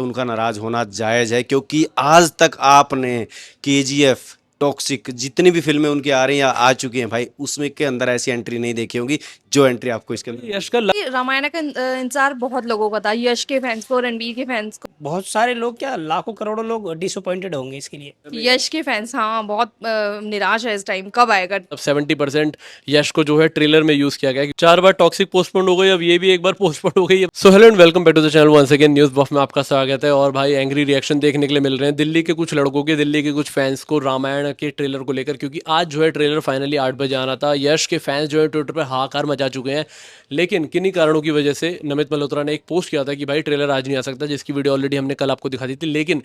उनका नाराज होना जायज़ है क्योंकि आज तक आपने केजीएफ, टॉक्सिक जितनी भी फिल्में उनकी आ रही हैं या आ चुकी हैं भाई, उसमें के अंदर ऐसी एंट्री नहीं देखी होगी जो एंट्री आपको इसके अंदर। यश का कि रामायण का इंतजार बहुत लोगों का था, यश के फैंस को, रणबीर के फैंस को। बहुत सारे लोग क्या लाखों करोड़ों लोग डिसअपॉइंटेड होंगे इसके लिए। यश के फैंस हाँ बहुत निराश है इस टाइम, कब आएगा। अब 70% यश को जो है ट्रेलर में यूज किया गया है। 4 बार टॉक्सिक पोस्टपोन हो गई, अब ये भी एक बार पोस्टपोन हो गई है। So hello and welcome back to the channel once again. News buff में आपका स्वागत है। और भाई एंग्री रिएक्शन देखने के लिए मिल रहे हैं दिल्ली के कुछ लड़कों के, दिल्ली के कुछ फैंस को रामायण के ट्रेलर को लेकर, क्योंकि आज जो है ट्रेलर फाइनली 8 बजे आना था। यश के फैंस जो है ट्विटर पर हाहाकार मचा चुके हैं, लेकिन किन्हीं कारणों की वजह से नमित मल्होत्रा ने एक पोस्ट किया था कि भाई ट्रेलर आज नहीं आ सकता, जिसकी वीडियो ऑलरेडी हमने कल आपको दिखा दी थी। लेकिन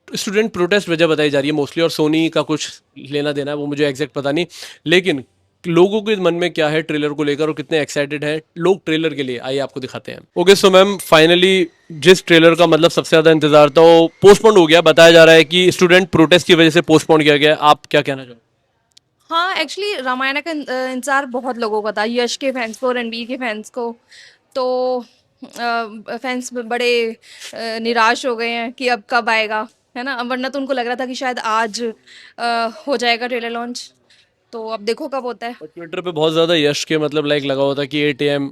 स्टूडेंट प्रोटेस्ट वजह बताई जा रही है मोस्टली, और सोनी का कुछ लेना देना है वो मुझे एग्जैक्ट पता नहीं। लेकिन लोगों के मन में क्या है ट्रेलर को लेकर और कितने एक्साइटेड हैं लोग ट्रेलर के लिए, आइए आपको दिखाते हैं। ओके सो मैम, फाइनली जिस ट्रेलर का मतलब सबसे ज़्यादा इंतजार था वो पोस्टपोन हो गया। बताया जा रहा है कि स्टूडेंट प्रोटेस्ट की वजह से पोस्टपोन किया गया। आप क्या कहना चाहोगे? हाँ एक्चुअली रामायण का इंतजार बहुत लोगों का था, यश के फैंस को, रणबीर के फैंस को। तो फैंस बड़े निराश हो गए हैं कि अब कब आएगा, है ना। वरना तो उनको लग रहा था कि शायद आज हो जाएगा ट्रेलर लॉन्च, तो अब देखो कब होता है। और ट्विटर पे बहुत ज़्यादा यश के मतलब लाइक लगा हुआ था कि 8 AM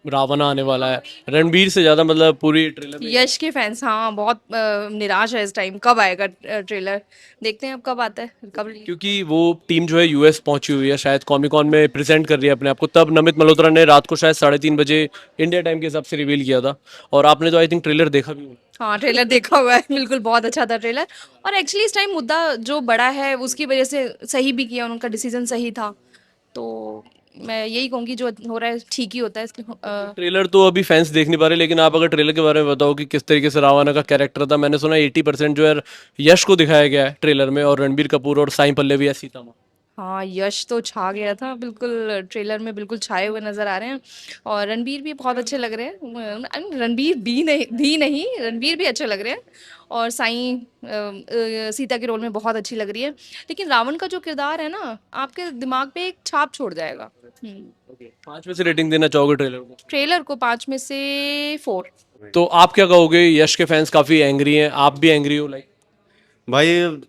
रावण आने वाला है। रणबीर से ज़्यादा मतलब पूरी ट्रेलर में यश के फैंस हाँ बहुत निराश है इस टाइम, कब आएगा ट्रेलर। देखते हैं अब कब आता है, कब release। क्योंकि वो टीम जो है यूएस पहुंची हुई है, शायद कॉमिक कॉन में प्रेजेंट कर रही है अपने आप को। तब नमित मल्होत्रा ने रात को शायद 3:30 बजे इंडिया टाइम के हिसाब से रिवील किया था। और आपने तो आई थिंक ट्रेलर देखा भी होगा। हाँ ट्रेलर देखा हुआ है, बिल्कुल बहुत अच्छा था ट्रेलर। और एक्चुअली इस टाइम मुद्दा जो बड़ा है उसकी वजह से सही भी किया, उनका डिसीजन सही था। तो मैं यही कहूँगी जो हो रहा है ठीक ही होता है इसके ट्रेलर तो अभी फैंस देख नहीं पा रहे, लेकिन आप अगर ट्रेलर के बारे में बताओ कि किस तरीके से रावण का कैरेक्टर था। मैंने सुना 80% जो है यश को दिखाया गया है ट्रेलर में, और रणबीर कपूर और साई पल्लवी या सीता माँ। हाँ यश तो छा गया था बिल्कुल, ट्रेलर में बिल्कुल छाए हुए नजर आ रहे हैं। और रणबीर भी बहुत अच्छे लग रहे हैं। रणबीर भी नहीं, रणबीर भी अच्छे लग रहे हैं। और साई सीता के रोल में बहुत अच्छी लग रही है। लेकिन रावण का जो किरदार है ना, आपके दिमाग पे एक छाप छोड़ जाएगा। 5 में से रेटिंग देना चाहोगे ट्रेलर को? ट्रेलर को 5 में से 4। तो आप क्या कहोगे? यश के फैंस काफी एंग्री हैं, आप भी एंग्री हो लाइक? भाई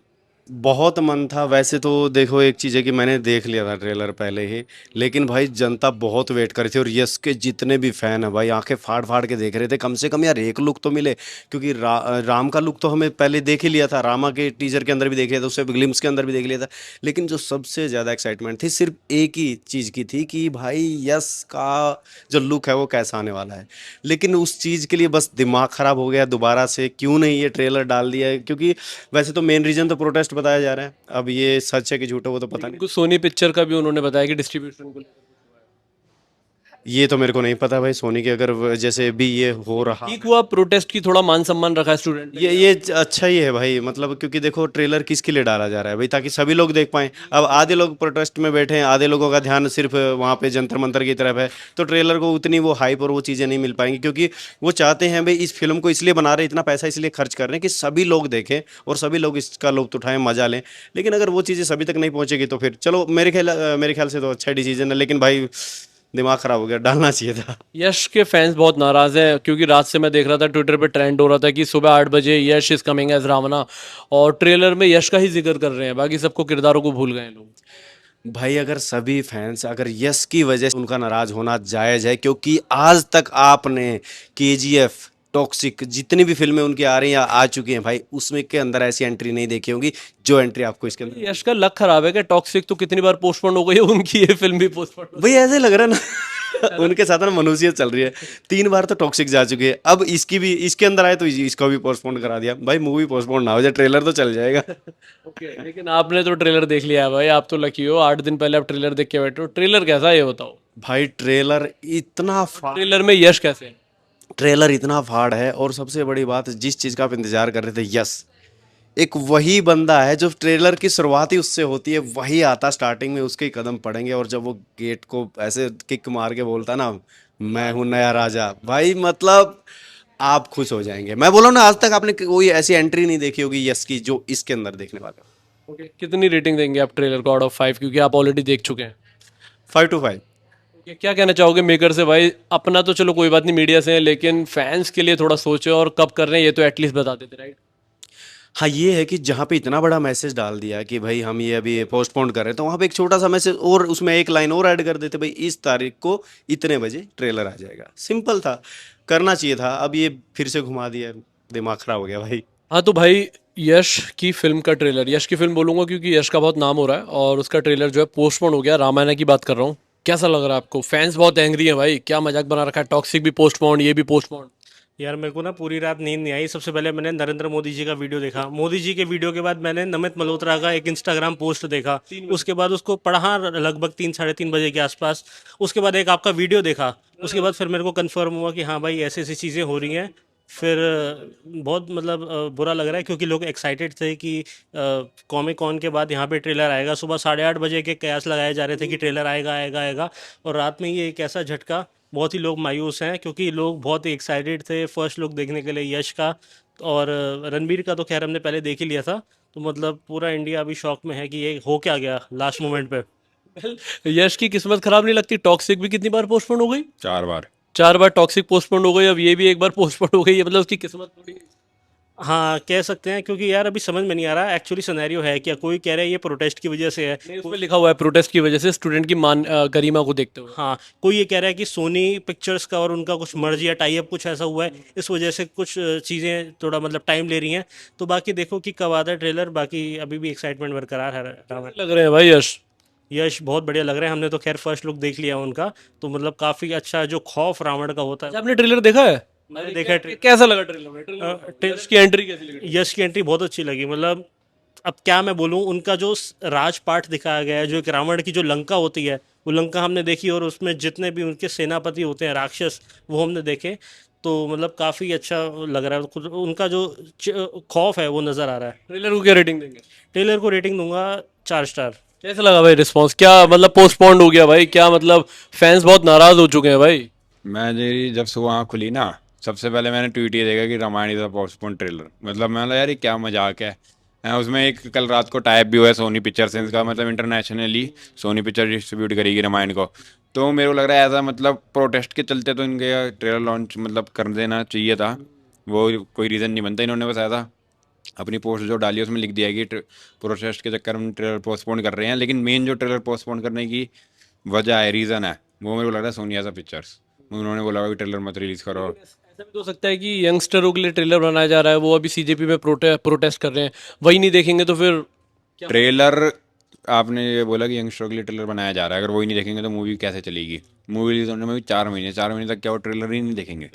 बहुत मन था वैसे तो। देखो एक चीज़ है कि मैंने देख लिया था ट्रेलर पहले ही, लेकिन भाई जनता बहुत वेट कर रही थी और यस के जितने भी फ़ैन हैं भाई आंखें फाड़ फाड़ के देख रहे थे। कम से कम यार एक लुक तो मिले, क्योंकि राम का लुक तो हमें पहले देख ही लिया था, रामा के टीजर के अंदर भी देख लिया था, उससे ग्लिम्स के अंदर भी देख लिया था। लेकिन जो सबसे ज़्यादा एक्साइटमेंट थी सिर्फ एक ही चीज़ की थी कि भाई यस का जो लुक है वो कैसा आने वाला है। लेकिन उस चीज़ के लिए बस दिमाग ख़राब हो गया दोबारा से, क्यों नहीं ये ट्रेलर डाल दिया है। क्योंकि वैसे तो मेन रीज़न तो प्रोटेस्ट बताया जा रहा है, अब ये सच है कि झूठ है वो तो पता नहीं। कुछ सोनी पिक्चर का भी उन्होंने बताया कि डिस्ट्रीब्यूशन को लेकर। ये तो मेरे को नहीं पता भाई, सोनी के अगर जैसे भी ये हो रहा ठीक हुआ, प्रोटेस्ट की थोड़ा मान सम्मान रखा है स्टूडेंट ने। ये अच्छा ही है भाई। मतलब क्योंकि देखो ट्रेलर किसके लिए डाला जा रहा है भाई, ताकि सभी लोग देख पाएं। अब आधे लोग प्रोटेस्ट में बैठे हैं, आधे लोगों का ध्यान सिर्फ वहाँ पे जंतर मंतर की तरफ है, तो ट्रेलर को उतनी वो हाइप और वो चीज़ें नहीं मिल पाएंगी। क्योंकि वो चाहते हैं भाई इस फिल्म को इसलिए बना रहे हैं, इतना पैसा इसलिए खर्च कर रहे हैं कि सभी लोग देखें और सभी लोग इसका लुत्फ उठाएं, मजा लें। लेकिन अगर वो चीज़ें सभी तक नहीं पहुँचेगी तो फिर चलो, मेरे ख्याल से तो अच्छा डिसीजन है। लेकिन भाई दिमाग ख़राब हो गया, डालना चाहिए था। यश के फैंस बहुत नाराज हैं, क्योंकि रात से मैं देख रहा था ट्विटर पे ट्रेंड हो रहा था कि सुबह 8 बजे यश इज कमिंग एज रावणा, और ट्रेलर में यश का ही जिक्र कर रहे हैं, बाकी सबको किरदारों को भूल गए हैं लोग। भाई अगर सभी फैंस अगर यस की वजह से उनका नाराज होना जायज़ है, क्योंकि आज तक आपने केजीएफ, टॉक्सिक जितनी भी फिल्में उनकी आ रही हैं या आ चुकी हैं भाई, उसमें के अंदर ऐसी एंट्री नहीं देखी होगी जो एंट्री आपको इसके अंदर। यश का लक खराब है कि टॉक्सिक तो कितनी बार पोस्टपोन हो गई है, उनकी ये फिल्म भी पोस्टपोन हो भाई ऐसे लग रहा है ना उनके साथ ना मनुष्यत चल रही है। 3 बार तो टॉक्सिक जा चुकी है, अब इसकी भी इसके अंदर आए तो इसको भी पोस्टपोन करा दिया। भाई मूवी पोस्टपोन ना हो जाए, ट्रेलर तो चल जाएगा। ओके, लेकिन आपने तो ट्रेलर देख लिया है भाई, आप तो लकी हो। 8 दिन पहले आप ट्रेलर देख के बैठे हो। ट्रेलर कैसा है ये बताओ? भाई ट्रेलर इतना ट्रेलर में यश कैसे है? ट्रेलर इतना फाड़ है, और सबसे बड़ी बात जिस चीज़ का आप इंतजार कर रहे थे, यस एक वही बंदा है जो ट्रेलर की शुरुआत ही उससे होती है, वही आता स्टार्टिंग में, उसके ही कदम पड़ेंगे। और जब वो गेट को ऐसे किक मार के बोलता ना, मैं हूँ नया राजा, भाई मतलब आप खुश हो जाएंगे। मैं बोला ना, आज तक आपने कोई ऐसी एंट्री नहीं देखी होगी यस की जो इसके अंदर देखने वाला। ओके, कितनी रेटिंग देंगे आप ट्रेलर को आउट ऑफ 5, क्योंकि आप ऑलरेडी देख चुके हैं? 5 to 5। क्या कहना चाहोगे मेकर से भाई? अपना तो चलो कोई बात नहीं, मीडिया से है, लेकिन फैंस के लिए थोड़ा सोचो और कब कर रहे हैं ये तो एटलीस्ट बता देते, राइट? हाँ, ये है कि जहाँ पे इतना बड़ा मैसेज डाल दिया कि भाई हम ये अभी पोस्टपोन कर रहे हैं, तो वहाँ पे एक छोटा सा मैसेज और उसमें एक लाइन और ऐड कर देते, भाई इस तारीख को इतने बजे ट्रेलर आ जाएगा। सिंपल था, करना चाहिए था। अब ये फिर से घुमा दिया, दिमाग खराब हो गया भाई। हाँ तो भाई, यश की फिल्म का ट्रेलर, यश की फिल्म बोलूंगा क्योंकि यश का बहुत नाम हो रहा है, और उसका ट्रेलर जो है पोस्टपोन हो गया। रामायण की बात कर रहा हूँ। कैसा लग रहा है आपको? फैंस बहुत एंग्री है भाई, क्या मजाक बना रखा है, टॉक्सिक भी पोस्टपोन, ये भी पोस्टपोन। यार मेरे को ना पूरी रात नींद नहीं आई। सबसे पहले मैंने नरेंद्र मोदी जी का वीडियो देखा, मोदी जी के वीडियो के बाद मैंने नमित मल्होत्रा का एक इंस्टाग्राम पोस्ट देखा, उसके बाद उसको पढ़ा लगभग 3 साढ़े 3 बजे के आसपास। उसके बाद एक आपका वीडियो देखा, उसके बाद फिर मेरे को कंफर्म हुआ कि हाँ भाई ऐसी ऐसी चीज़ें हो रही हैं। फिर बहुत मतलब बुरा लग रहा है क्योंकि लोग एक्साइटेड थे कि कॉमिक कॉन के बाद यहाँ पे ट्रेलर आएगा। सुबह 8:30 बजे के कयास लगाए जा रहे थे कि ट्रेलर आएगा आएगा आएगा, और रात में ये एक ऐसा झटका। बहुत ही लोग मायूस हैं क्योंकि लोग बहुत ही एक्साइटेड थे फर्स्ट लुक देखने के लिए यश का। और रणबीर का तो खैर हमने पहले देख ही लिया था, तो मतलब पूरा इंडिया अभी शॉक में है कि ये हो क्या गया लास्ट मोमेंट पे। यश की किस्मत खराब नहीं लगती? टॉक्सिक भी कितनी बार पोस्टपोन हो गई? 4 बार। 4 बार टॉक्सिक पोस्टपोन हो गई, अब ये भी एक बार पोस्टपोन हो गई है, मतलब उसकी किस्मत थोड़ी। हाँ कह सकते हैं, क्योंकि यार अभी समझ में नहीं आ रहा एक्चुअली सिनेरियो है क्या। कोई कह रहा है ये प्रोटेस्ट की वजह से है, नहीं, उसमें लिखा हुआ है प्रोटेस्ट की वजह से, स्टूडेंट की गरिमा को देखते हुए। हाँ कोई ये कह रहा है कि सोनी पिक्चर्स का और उनका कुछ मर्ज या टाई अप कुछ ऐसा हुआ है, इस वजह से कुछ चीज़ें थोड़ा मतलब टाइम ले रही हैं। तो बाकी देखो कि कब आता है ट्रेलर, बाकी अभी भी एक्साइटमेंट बरकरार है रावण। लग रहे हैं भाई यश? यश बहुत बढ़िया लग रहे हैं, हमने तो खैर फर्स्ट लुक देख लिया उनका, तो मतलब काफ़ी अच्छा जो खौफ रावण का होता अच्छा, है। आपने ट्रेलर देखा है? मैंने देखा है कैसा लगा ट्रेलर में? यश की एंट्री कैसी लगी? यश की एंट्री बहुत अच्छी लगी। मतलब अब क्या मैं बोलूँ, उनका जो राजपाट दिखाया गया है, जो एक रावण की जो लंका होती है वो लंका हमने देखी, और उसमें जितने भी उनके सेनापति होते हैं राक्षस वो हमने देखे। तो मतलब काफ़ी अच्छा लग रहा है, खुद उनका जो खौफ है वो नज़र आ रहा है। ट्रेलर को क्या रेटिंग देंगे? ट्रेलर को रेटिंग दूंगा 4 स्टार। कैसा लगा भाई रिस्पांस? क्या मतलब पोस्टपोन्ड हो गया भाई, क्या मतलब फैंस बहुत नाराज हो चुके हैं भाई? मैं जी जब सुबह आँख खुली ना, सबसे पहले मैंने ट्वीट ये देखा कि Ramayan is a postpone trailer. मतलब मैं बोला यार ये क्या मजाक है। उसमें एक कल रात को टाइप भी हुआ है सोनी पिक्चर्स का, मतलब इंटरनेशनली सोनी पिक्चर डिस्ट्रीब्यूट करेगी रामायण को। तो मेरे को लग रहा है ऐसा मतलब प्रोटेस्ट के चलते तो इनके ट्रेलर लॉन्च मतलब कर देना चाहिए था। वो कोई रीज़न नहीं बनता, इन्होंने बस ऐसा अपनी पोस्ट जो डाली है उसमें लिख दिया है कि प्रोटेस्ट के चक्कर में ट्रेलर पोस्टपोन कर रहे हैं। लेकिन मेन जो ट्रेलर पोस्टपोन करने की वजह है, रीज़न है, वो मेरे को लग रहा है सोनी ऐसा पिक्चर्स, उन्होंने बोला कि ट्रेलर मत रिलीज़ करो। ऐसा भी तो हो सकता है कि यंगस्टरों के लिए ट्रेलर बनाया जा रहा है, वो अभी सीजेपी में प्रोटेस्ट कर रहे हैं, वही नहीं देखेंगे तो फिर क्या? ट्रेलर आपने ये बोला कि यंगस्टर के लिए ट्रेलर बनाया जा रहा है, अगर वही नहीं देखेंगे तो मूवी कैसे चलेगी? मूवी रिलीज होने में भी 4 महीने, 4 महीने तक क्या वो ट्रेलर ही नहीं देखेंगे?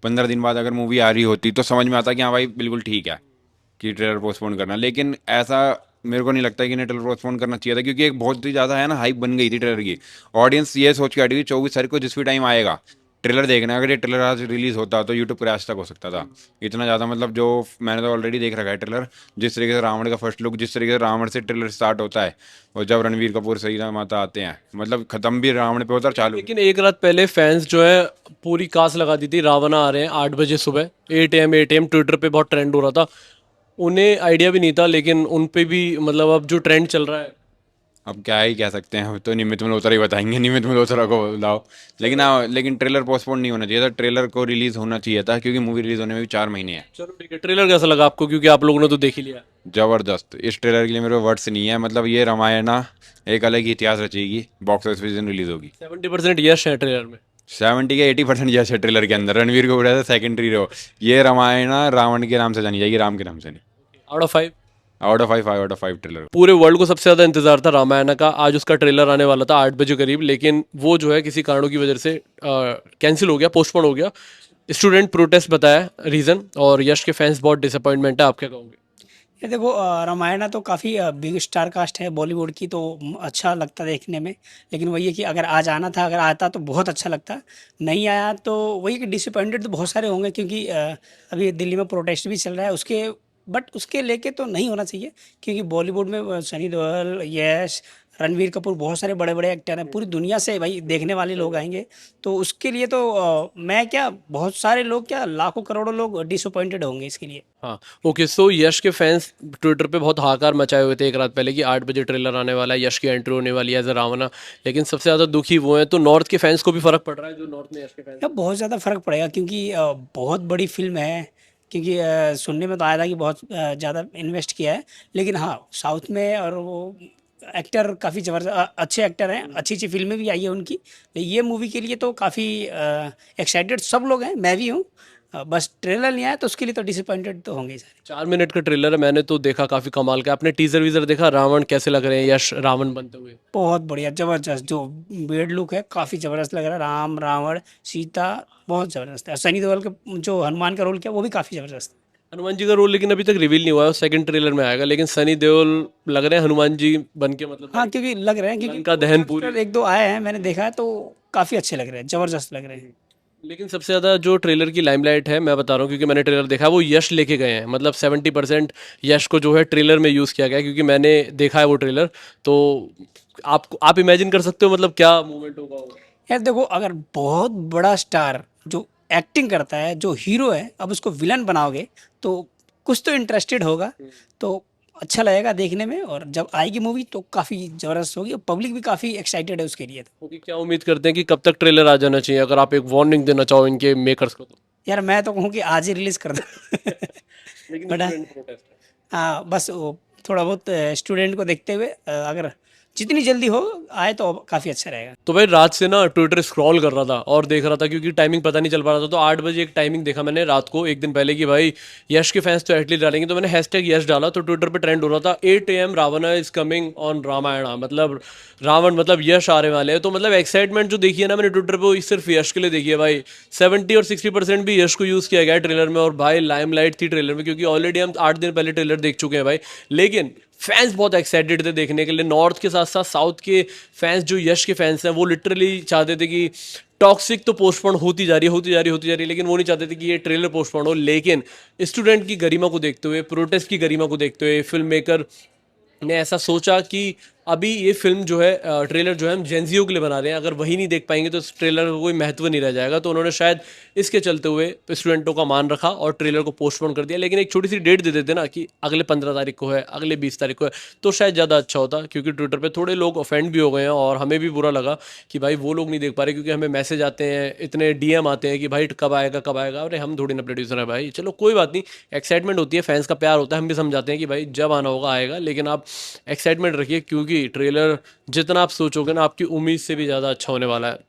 15 दिन बाद अगर मूवी आ रही होती तो समझ में आता कि हाँ भाई बिल्कुल ठीक है कि ट्रेलर पोस्टपोन करना। लेकिन ऐसा मेरे को नहीं लगता कि इन्हें ट्रेलर पोस्टपोन करना चाहिए था, क्योंकि एक बहुत ही ज़्यादा है ना हाइप बन गई थी ट्रेलर की। ऑडियंस ये सोच के हटी थी 24 तारीख को जिस भी टाइम आएगा ट्रेलर देखना, अगर ये ट्रेलर आज रिलीज़ होता तो यूट्यूब क्रैश तक हो सकता था। इतना ज़्यादा मतलब जो मैंने तो ऑलरेडी देख रखा है ट्रेलर, जिस तरीके से रावण का फर्स्ट लुक, जिस तरीके से रावण से ट्रेलर स्टार्ट होता है और जब रणवीर कपूर सही माता आते हैं, मतलब ख़त्म भी रावण पे होता है और चालू। लेकिन एक रात पहले फैंस जो है पूरी कास लगा दी थी, रावण आ रहे हैं 8 बजे सुबह, 8 AM ट्विटर पे बहुत ट्रेंड हो रहा था। उन्हें आइडिया भी नहीं था, लेकिन उन पे भी मतलब अब जो ट्रेंड चल रहा है। अब क्या ही कह सकते हैं, अब तो निमित मल्होत्रा ही बताएंगे, निमित मल्होत्रा को बुलाओ। लेकिन हाँ, लेकिन ट्रेलर पोस्टपोन नहीं होना चाहिए था, ट्रेलर को रिलीज़ होना चाहिए था, क्योंकि मूवी रिलीज़ होने में भी 4 महीने हैं। चलो ठीक है, ट्रेलर कैसा लगा आपको? क्योंकि आप लोगों ने तो देख ही लिया। ज़बरदस्त। इस ट्रेलर के लिए मेरे वर्ड्स नहीं है। मतलब ये रामायण ना एक अलग ही इतिहास रचेगी, बॉक्स ऑफिस रिलीज़ होगी। 70% यश है ट्रेलर में। 70 के 80% यश है ट्रेलर के अंदर। रणवीर को उड़ाया था सेकेंडरी रो। ये रामायण ना रावण के नाम से जानी जाएगी, राम के नाम से नहीं। Out of 5? Out of 5 trailer. पूरे वर्ल्ड को सबसे ज़्यादा इंतजार था रामायण का। आज उसका ट्रेलर आने वाला था 8 बजे करीब, लेकिन वो जो है किसी कारणों की वजह से कैंसिल हो गया, पोस्टपोन हो गया। स्टूडेंट प्रोटेस्ट बताया रीज़न, और यश के फैंस बहुत डिसअपॉइंटमेंट है। आप क्या कहोगे? ये देखो रामायण तो काफ़ी बिग स्टार कास्ट है बॉलीवुड की, तो अच्छा लगता देखने में। लेकिन वही है कि अगर आज आना था, अगर आता तो बहुत अच्छा लगता। नहीं आया तो वही कि डिसअपॉइंटेड तो बहुत सारे होंगे, क्योंकि अभी दिल्ली में प्रोटेस्ट भी चल रहा है उसके, बट उसके लेके तो नहीं होना चाहिए, क्योंकि बॉलीवुड में सनी देओल, यश, रणवीर कपूर, बहुत सारे बड़े बड़े एक्टर हैं, पूरी दुनिया से भाई देखने वाले लोग आएंगे। तो उसके लिए तो मैं क्या, बहुत सारे लोग क्या, लाखों करोड़ों लोग डिसअपॉइंटेड होंगे इसके लिए। हाँ, ओके। सो यश के फैंस ट्विटर पे बहुत हाहाकार मचाए हुए थे एक रात पहले कि 8 बजे ट्रेलर आने वाला है, यश की एंट्री होने वाली है एज अ रावणा। लेकिन सबसे ज़्यादा दुखी वो हैं, तो नॉर्थ के फैंस को भी फ़र्क पड़ रहा है, जो नॉर्थ में यश के फैंस। या बहुत ज़्यादा फ़र्क पड़ेगा, क्योंकि बहुत बड़ी फिल्म है। क्योंकि सुनने में तो आया था कि बहुत ज़्यादा इन्वेस्ट किया है, लेकिन हाँ साउथ में, और वो एक्टर काफ़ी ज़बरदस्त अच्छे एक्टर हैं, अच्छी अच्छी फिल्में भी आई है उनकी। तो ये मूवी के लिए तो काफ़ी एक्साइटेड सब लोग हैं, मैं भी हूँ। बस ट्रेलर नहीं आया तो उसके लिए तो डिसअपॉइंटेड तो होंगे ही सारे। 4 मिनट का ट्रेलर है, मैंने तो देखा, काफ़ी कमाल का। आपने टीजर वीजर देखा, रावण कैसे लग रहे हैं, यश रावण बनते हुए? बहुत बढ़िया, ज़बरदस्त जो बेड लुक है, काफ़ी ज़बरदस्त लग रहा है। राम, रावण, सीता, बहुत ज़बरदस्त है। सनी देओल का जो हनुमान का रोल किया वो भी काफ़ी ज़बरदस्त है। हनुमान जी का रोल लेकिन अभी तक रिवील नहीं हुआ है, सेकंड ट्रेलर में आएगा। लेकिन सनी देओल लग रहे हैं हनुमान जी बन के, मतलब हाँ, क्योंकि लग रहे हैं, क्योंकि लंका दहन पूरी। पोस्टर एक दो आए हैं, मैंने देखा है, तो काफ़ी अच्छे लग रहे हैं, ज़बरदस्त लग रहे हैं। लेकिन सबसे ज़्यादा जो ट्रेलर की लाइमलाइट है, मैं बता रहा हूँ क्योंकि मैंने ट्रेलर देखा है, वो यश लेके गए हैं। मतलब 70% यश को जो है ट्रेलर में यूज़ किया गया है, क्योंकि मैंने देखा है वो ट्रेलर। तो आप इमेजिन कर सकते हो मतलब क्या मूवमेंट होगा वो। यार देखो, अगर बहुत बड़ा स्टार जो एक्टिंग करता है, जो हीरो है, अब उसको विलन बनाओगे तो कुछ तो इंटरेस्टेड होगा, तो अच्छा लगेगा देखने में। और जब आएगी मूवी तो काफ़ी ज़बरदस्त होगी, और पब्लिक भी काफ़ी एक्साइटेड है उसके लिए। तो ओके, क्या उम्मीद करते हैं कि कब तक ट्रेलर आ जाना चाहिए, अगर आप एक वार्निंग देना चाहो इनके मेकर्स को तो? यार मैं तो कहूँ कि आज ही रिलीज़ कर दो। लेकिन बट student protest है। हाँ, बस वो थोड़ा बहुत स्टूडेंट को देखते हुए अगर जितनी जल्दी हो आए तो काफ़ी अच्छा रहेगा। तो भाई रात से ना ट्विटर स्क्रॉल कर रहा था और देख रहा था, क्योंकि टाइमिंग पता नहीं चल पा रहा था। तो 8 बजे एक टाइमिंग देखा मैंने रात को, एक दिन पहले, कि भाई यश के फैंस तो एटलीस्ट डालेंगे। तो मैंने हैशटैग यश डाला, तो ट्विटर पे ट्रेंड हो रहा था 8 AM Ravana is coming on Ramayana, मतलब रावण मतलब यश आने वाले हैं। तो मतलब एक्साइटमेंट जो देखी है ना मैंने ट्विटर पे, वो सिर्फ यश के लिए देखी है भाई। 70 और 60% भी यश को यूज़ किया गया है ट्रेलर में। और भाई लाइमलाइट थी ट्रेलर में, क्योंकि ऑलरेडी हम 8 दिन पहले ट्रेलर देख चुके हैं भाई। लेकिन फैंस बहुत एक्साइटेड थे देखने के लिए। नॉर्थ के साथ साथ साउथ के फैंस, जो यश के फैंस हैं, वो लिटरली चाहते थे कि टॉक्सिक तो पोस्टपोन होती जा रही है, होती जा रही है, होती जा रही है, लेकिन वो नहीं चाहते थे कि ये ट्रेलर पोस्टपोन हो। लेकिन स्टूडेंट की गरिमा को देखते हुए, प्रोटेस्ट की गरिमा को देखते हुए, फिल्म मेकर ने ऐसा सोचा कि अभी ये फिल्म जो है, ट्रेलर जो है हम जेंजियो के लिए बना रहे हैं, अगर वही नहीं देख पाएंगे तो इस ट्रेलर का कोई महत्व नहीं रह जाएगा। तो उन्होंने शायद इसके चलते हुए स्टूडेंटों का मान रखा और ट्रेलर को पोस्टपोन कर दिया। लेकिन एक छोटी सी डेट दे देते ना कि अगले 15 तारीख को है, अगले 20 तारीख को है, तो शायद ज़्यादा अच्छा होता। क्योंकि ट्विटर पर थोड़े लोग ऑफेंड भी हो गए हैं और हमें भी बुरा लगा कि भाई वो लोग नहीं देख पा रहे, क्योंकि हमें मैसेज आते हैं, इतने DM आते हैं कि भाई कब आएगा कब आएगा। अरे हम थोड़ी ना प्रोड्यूसर है भाई, चलो कोई बात नहीं, एक्साइटमेंट होती है, फैंस का प्यार होता है, हम भी समझाते हैं कि भाई जब आना होगा आएगा। लेकिन आप एक्साइटमेंट रखिए, क्योंकि ट्रेलर जितना आप सोचोगे ना, आपकी उम्मीद से भी ज़्यादा अच्छा होने वाला है।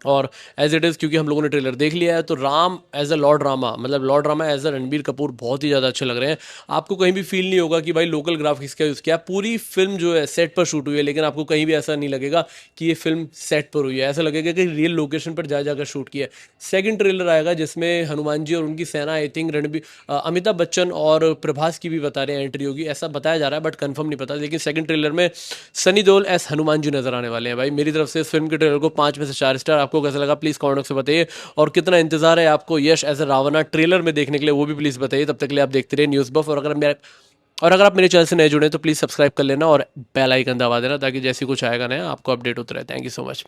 और एज इट इज़, क्योंकि हम लोगों ने ट्रेलर देख लिया है, तो Ram as a lord Rama, मतलब lord Rama as a Ranbir Kapoor बहुत ही ज़्यादा अच्छे लग रहे हैं। आपको कहीं भी फील नहीं होगा कि भाई लोकल ग्राफिक्स का यूज़ किया। पूरी फिल्म जो है सेट पर शूट हुई है, लेकिन आपको कहीं भी ऐसा नहीं लगेगा कि ये फिल्म सेट पर हुई है। ऐसा लगेगा कि रियल लोकेशन पर जा जाकर शूट किया है। सेकंड ट्रेलर आएगा जिसमें हनुमान जी और उनकी सेना, आई थिंक अमिताभ बच्चन और प्रभास की भी बता रहे हैं एंट्री होगी, ऐसा बताया जा रहा है, बट कंफर्म नहीं पता। लेकिन सेकंड ट्रेलर में सनी देओल एस हनुमान जी नजर आने वाले हैं भाई। मेरी तरफ से इस फिल्म के ट्रेलर को 5 में से 4 स्टार। आपको कैसा लगा प्लीज़ कमेंट बॉक्स में बताइए, और कितना इंतजार है आपको यश एज अ रावणा ट्रेलर में देखने के लिए, वो भी प्लीज़ बताइए। तब तक के लिए आप देखते रहिए न्यूज़ बफ। और अगर आप मेरे चैनल से नए जुड़े तो प्लीज़ सब्सक्राइब कर लेना और बेल आइकन दबा देना, ताकि जैसी कुछ आएगा नया आपको अपडेट होता रहे। Thank you so much.